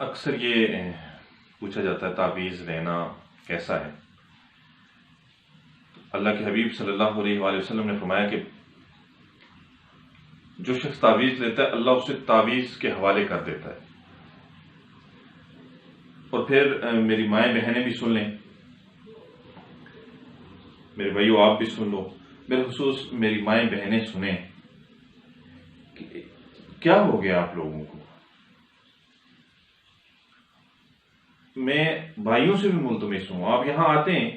اکثر یہ پوچھا جاتا ہے تعویذ لینا کیسا ہے؟ اللہ کے حبیب صلی اللہ علیہ وآلہ وسلم نے فرمایا کہ جو شخص تعویذ لیتا ہے اللہ اسے تعویذ کے حوالے کر دیتا ہے۔ اور پھر میری مائیں بہنیں بھی سن لیں، میرے بھائیو آپ بھی سن لو، بالخصوص میری مائیں بہنیں سنیں کہ کیا ہو گیا آپ لوگوں کو۔ میں بھائیوں سے بھی ملتمس ہوں، آپ یہاں آتے ہیں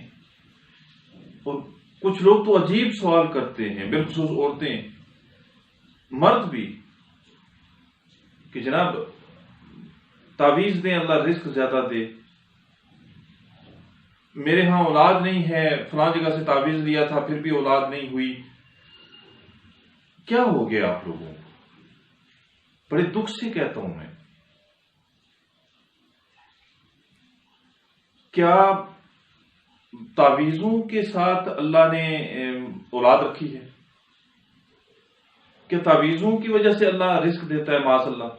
اور کچھ لوگ تو عجیب سوال کرتے ہیں، بالخصوص عورتیں، مرد بھی، کہ جناب تعویذ دیں اللہ رزق زیادہ دے، میرے ہاں اولاد نہیں ہے، فلاں جگہ سے تعویذ لیا تھا پھر بھی اولاد نہیں ہوئی، کیا ہو گیا آپ لوگوں کو؟ بڑے دکھ سے کہتا ہوں میں، کیا تعویذوں کے ساتھ اللہ نے اولاد رکھی ہے؟ کہ تعویذوں کی وجہ سے اللہ رزق دیتا ہے؟ معاذ اللہ۔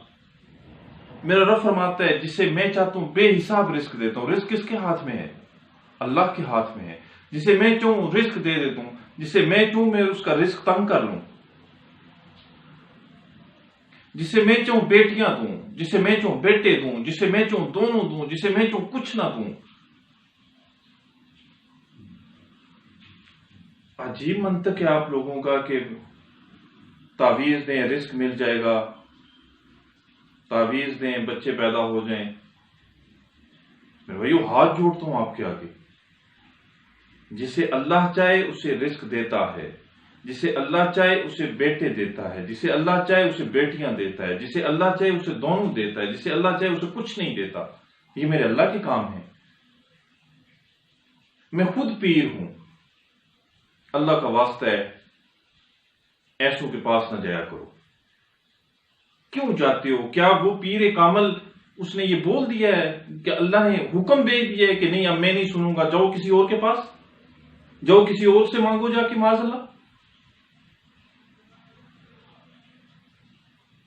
میرا رب فرماتا ہے جسے میں چاہتا ہوں بے حساب رزق دیتا ہوں۔ رزق کس کے ہاتھ میں ہے؟ اللہ کے ہاتھ میں ہے۔ جسے میں چاہوں رزق دے دیتا ہوں، جسے میں چاہوں میں اس کا رزق تنگ کر لوں، جسے میں چاہوں بیٹیاں دوں، جسے میں چاہوں بیٹے دوں، جسے میں چاہوں دونوں دوں، جسے میں چاہوں کچھ نہ دوں۔ عجیب منطق ہے آپ لوگوں کا کہ تعویذ دیں رزق مل جائے گا، تعویذ دیں بچے پیدا ہو جائیں۔ میرے بھائیو ہاتھ جوڑتا ہوں آپ کے آگے، جسے اللہ چاہے اسے رزق دیتا ہے، جسے اللہ چاہے اسے بیٹے دیتا ہے، جسے اللہ چاہے اسے بیٹیاں دیتا ہے، جسے اللہ چاہے اسے دونوں دیتا ہے، جسے اللہ چاہے اسے کچھ نہیں دیتا۔ یہ میرے اللہ کے کام ہیں۔ میں خود پیر ہوں، اللہ کا واسطہ ہے ایسوں کے پاس نہ جایا کرو۔ کیوں جاتے ہو؟ کیا وہ پیر کامل اس نے یہ بول دیا ہے کہ اللہ نے حکم دے دیا ہے کہ نہیں اب میں نہیں سنوں گا، جاؤ کسی اور کے پاس، جاؤ کسی اور سے مانگو جا کے؟ معاذ اللہ۔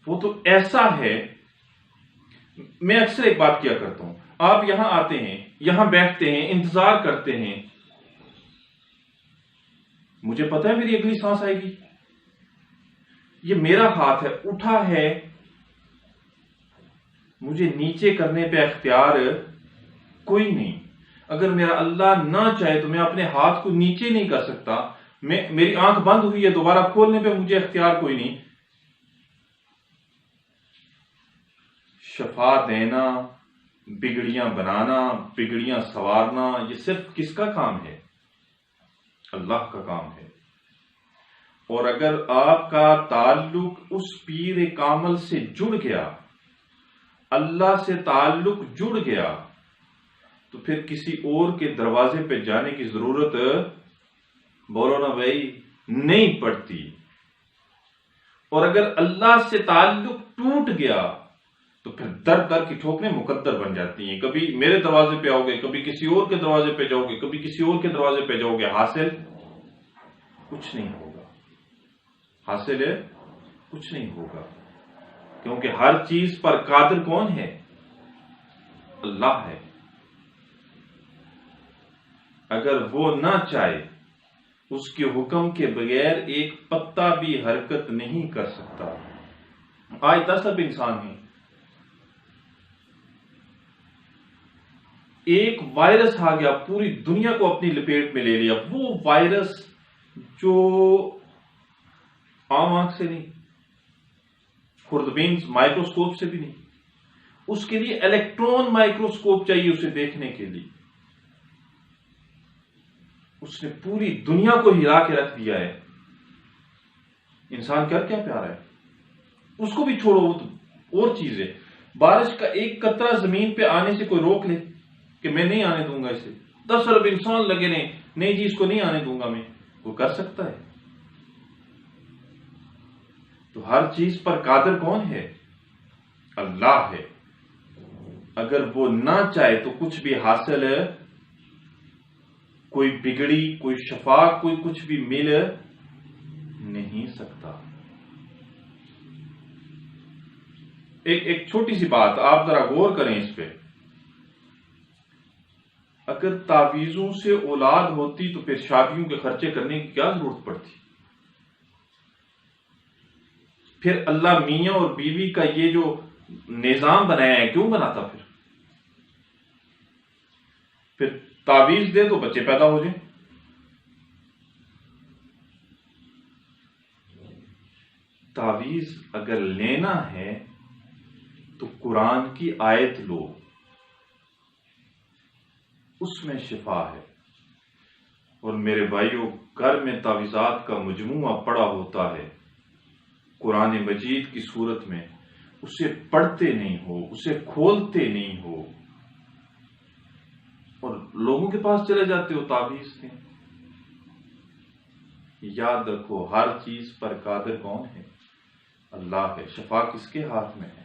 وہ تو ایسا ہے۔ میں اکثر ایک بات کیا کرتا ہوں، آپ یہاں آتے ہیں، یہاں بیٹھتے ہیں، انتظار کرتے ہیں، مجھے پتا ہے میری اگلی سانس آئے گی، یہ میرا ہاتھ ہے، اٹھا ہے، مجھے نیچے کرنے پہ اختیار کوئی نہیں۔ اگر میرا اللہ نہ چاہے تو میں اپنے ہاتھ کو نیچے نہیں کر سکتا، میری آنکھ بند ہوئی ہے، دوبارہ کھولنے پہ مجھے اختیار کوئی نہیں۔ شفا دینا، بگڑیاں بنانا، بگڑیاں سنوارنا، یہ صرف کس کا کام ہے؟ اللہ کا کام ہے۔ اور اگر آپ کا تعلق اس پیر کامل سے جڑ گیا، اللہ سے تعلق جڑ گیا، تو پھر کسی اور کے دروازے پہ جانے کی ضرورت، بولو نا بھائی، نہیں پڑتی۔ اور اگر اللہ سے تعلق ٹوٹ گیا تو پھر در در کی ٹھوکریں مقدر بن جاتی ہیں۔ کبھی میرے دروازے پہ آؤ گے، کبھی کسی اور کے دروازے پہ جاؤ گے، کبھی کسی اور کے دروازے پہ جاؤ گے، حاصل کچھ نہیں ہوگا، حاصل کچھ نہیں ہوگا، کیونکہ ہر چیز پر قادر کون ہے؟ اللہ ہے۔ اگر وہ نہ چاہے، اس کے حکم کے بغیر ایک پتا بھی حرکت نہیں کر سکتا۔ آج 10 ارب انسان ہیں، ایک وائرس آ گیا، پوری دنیا کو اپنی لپیٹ میں لے لیا۔ وہ وائرس جو عام آنکھ سے نہیں، خوردبین مائکروسکوپ سے بھی نہیں، اس کے لیے الیکٹران مائکروسکوپ چاہیے اسے دیکھنے کے لیے۔ اس نے پوری دنیا کو ہلا کے رکھ دیا ہے۔ انسان کیا پیارا ہے، اس کو بھی چھوڑو، وہ تو اور چیز ہے۔ بارش کا ایک قطرہ زمین پہ آنے سے کوئی روک لے کہ میں نہیں آنے دوں گا اسے، 10 ارب انسان لگے رہے، نہیں جی اس کو نہیں آنے دوں گا میں، وہ کر سکتا ہے؟ تو ہر چیز پر قادر کون ہے؟ اللہ ہے۔ اگر وہ نہ چاہے تو کچھ بھی حاصل، کوئی بگڑی، کوئی شفا، کوئی کچھ بھی مل نہیں سکتا۔ ایک چھوٹی سی بات آپ ذرا غور کریں اس پہ، اگر تعویذوں سے اولاد ہوتی تو پھر شادیوں کے خرچے کرنے کی کیا ضرورت پڑتی؟ پھر اللہ میاں اور بیوی کا یہ جو نظام بنایا ہے کیوں بناتا؟ پھر تعویذ دے تو بچے پیدا ہو جائیں۔ تعویذ اگر لینا ہے تو قرآن کی آیت لو، اس میں شفا ہے۔ اور میرے بھائیوں، گھر میں تعویذات کا مجموعہ پڑا ہوتا ہے قرآن مجید کی صورت میں، اسے پڑھتے نہیں ہو، اسے کھولتے نہیں ہو، اور لوگوں کے پاس چلے جاتے ہو تعویذ سے۔ یاد رکھو، ہر چیز پر قادر کون ہے؟ اللہ ہے۔ شفا کس کے ہاتھ میں ہے؟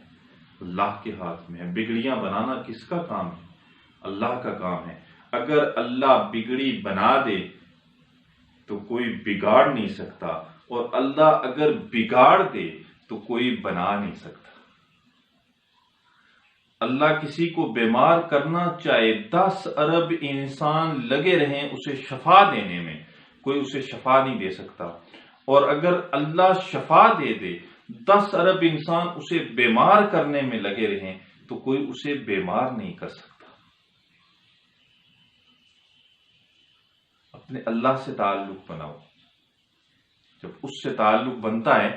اللہ کے ہاتھ میں ہے۔ بگڑیاں بنانا کس کا کام ہے؟ اللہ کا کام ہے۔ اگر اللہ بگڑی بنا دے تو کوئی بگاڑ نہیں سکتا، اور اللہ اگر بگاڑ دے تو کوئی بنا نہیں سکتا۔ اللہ کسی کو بیمار کرنا چاہے، 10 ارب انسان لگے رہیں اسے شفا دینے میں، کوئی اسے شفا نہیں دے سکتا۔ اور اگر اللہ شفا دے دے، 10 ارب انسان اسے بیمار کرنے میں لگے رہیں تو کوئی اسے بیمار نہیں کر سکتا۔ اپنے اللہ سے تعلق بناؤ۔ جب اس سے تعلق بنتا ہے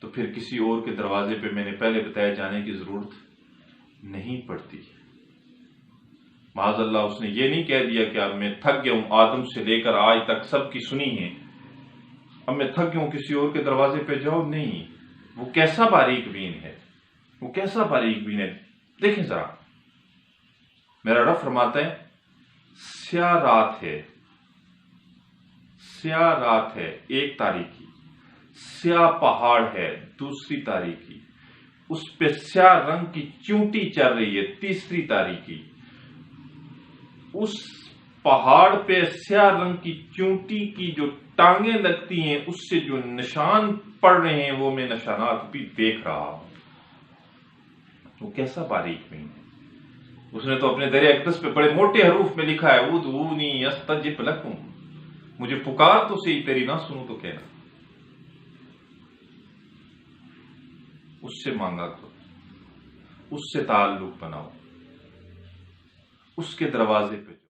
تو پھر کسی اور کے دروازے پہ، میں نے پہلے بتایا، جانے کی ضرورت نہیں پڑتی۔ معاذ اللہ اس نے یہ نہیں کہہ دیا کہ اب میں تھک گیا ہوں، آدم سے لے کر آج تک سب کی سنی ہے، اب میں تھک گیا ہوں، کسی اور کے دروازے پہ جاؤ۔ نہیں، وہ کیسا باریک بین ہے، وہ کیسا باریک بین ہے۔ دیکھیں ذرا، میرا رب فرماتا ہے سیاہ رات ہے، سیاہ رات ہے ایک تاریخی، سیاہ پہاڑ ہے دوسری تاریخی، اس پہ سیاہ رنگ کی چونٹی چل رہی ہے تیسری تاریخی، اس پہاڑ پہ سیاہ رنگ کی چونٹی کی جو ٹانگیں لگتی ہیں اس سے جو نشان پڑ رہے ہیں وہ میں نشانات بھی دیکھ رہا ہوں۔ وہ کیسا باریک نہیں ہے۔ اس نے تو اپنے در اقدس پہ بڑے موٹے حروف میں لکھا ہے ادعونی استجب لکم، مجھے پکار تو صحیح، تیری نہ سنوں تو کہنا۔ اس سے مانگا کرو، اس سے تعلق بناؤ، اس کے دروازے پہ